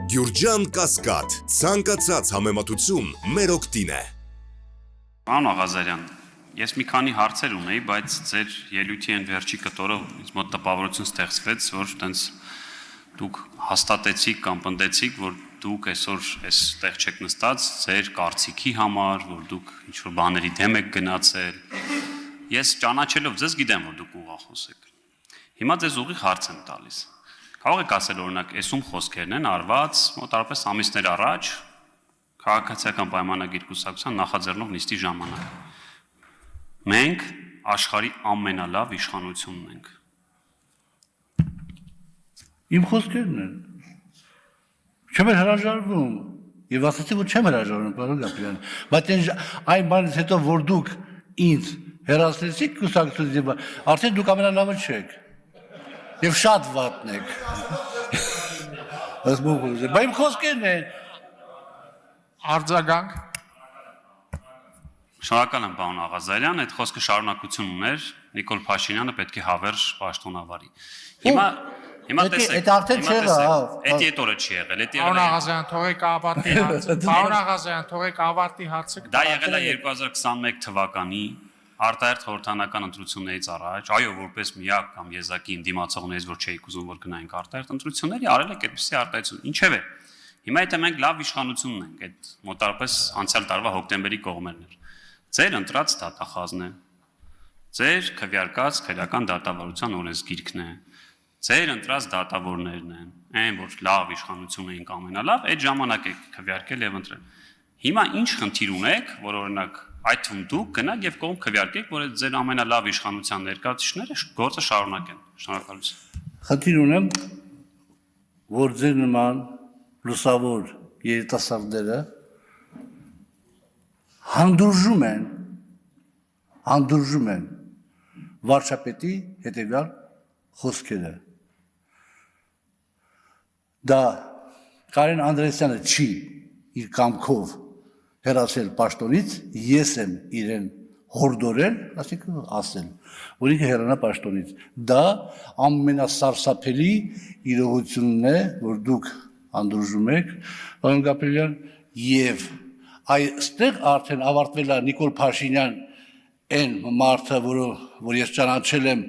Գյուրջան Կասկադ, ցանկացած համեմատություն մեր օգտին է։ Պարոն Աղազարյան, ես մի քանի հարցեր ունեի, բայց ձեր ելույթի այն վերջի կտորը ինձ մոտ տպավորություն ստեղծվեց, որ տենց դուք հաստատեցիք կամ պնդեցիք, որ դուք այսօր այստեղ չեք նստած ձեր կարծիքի համար, որ դուք ինչ-որ բաների դեմ եք գնացել։ Ես ճանաչելով ձեզ գիտեմ, որ դուք ուղղախոս եք։ Հիմա ձեզ ուղիղ հարց եմ տալիս։ Կարող եք ասել օրինակ, այսում խոսքերն են արված մոտարապես ամիսներ առաջ քաղաքացիական պայմանագիր կուսակցության նախաձեռնող նիստի ժամանակ։ Մենք աշխարհի ամենալավ իշխանությունն ենք։ Իմ խոսքերն են։ Չեմ հրաժարվում եւ ասացի, որ չեմ հրաժարվում, պարոն Գաբրիելյան, բայց այն բանից հետո որ դուք ինձ հերացրեցիք կուսակցությունից, արդեն դուք ամենալավը չեք։ Եվ շատ վատն եք։ Բայց իմ խոսքերն են։ Արձագանք։ Շնորհակալ եմ, պարոն Աղազարյան, այդ խոսքը շարունակություն ուներ, Նիկոլ Փաշինյանը պետք է հավերժ պաշտոնավարի։ Հիմա տեսեք, Այդ արդեն չեղավ։ Էդի այդ օրը չի եղել, էդի Պարոն Աղազարյան, թողեք ավարտի հարցը։ Պարոն Աղազարյան, թողեք ավարտի հարցը։ Դա եղել է 2021 թվականի արտահերթ խորհրդանական ընտրություններից առաջ, այո, որպես միակ կամ եզակի դիմացողներից, որ չէիք ուզում որ գնայինք արտահերթ ընտրությունների, արել եք այդպիսի արտահայտություն։ Ինչևէ, հիմա եթե մենք լավ իշխանությունն ենք, այդ մոտարապես անցյալ տարվա հոկտեմբերի կողմերն էր։ Ձեր ընտրած դատախազն է։ Ձեր քվեարկած քրեական դատավարության օրենսգիրքն է։ Ձեր ընտրած դատավորներն են, այն որ լավ իշխանություն էինք ամենալավ, այդ ժամանակ եք քվեարկել եւ ընտրել։ Հիմա ինչ խնդիր ունեք, որ օրինակ այդ թվում դուք գնաք եւ կողմ քվեարկեք, որ այդ ձեր ամենալավ իշխանության ներկայացուցիչները գործը շարունակեն։ Շնորհակալություն։ Խնդիր ունեմ, որ ձեր նման լուսավոր երիտասարդները հանդուրժում են վարչապետի հետևյալ խոսքերը։ Դա Կարեն Անդրեասյանը չի իր կամքով հեռացել պաշտոնից, ես եմ իրեն հորդորել, այսինքն ասել, որ ինքը հեռանա պաշտոնից։ Դա ամենասարսափելի իրողությունն է, որ դուք հանդուրժում եք, պարոն Գաբրիելյան, եւ այստեղ արդեն ավարտվել է Նիկոլ Փաշինյան այն մարդը, որ ես ճանաչել եմ,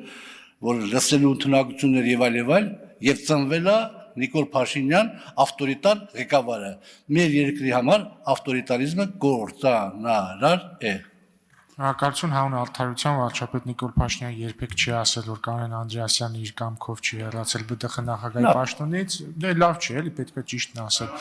որ լսելու ընդունակություններ եւ այլ, եւ ծնվել է Նիկոլ Փաշինյան ավտորիտար ղեկավարը։ Մեր երկրի համար ավտորիտարիզմը կործանարար է։ Շնորհակալություն հանուն արդարության վարչապետ Նիկոլ Փաշինյանը երբեք չի ասել, որ Կարեն Անդրեասյանը իր կամքով չի հեռացել ԲԴԽ նախագահի պաշտոնից։ Դե լավ չի, էլի պետք է ճիշտն ասել։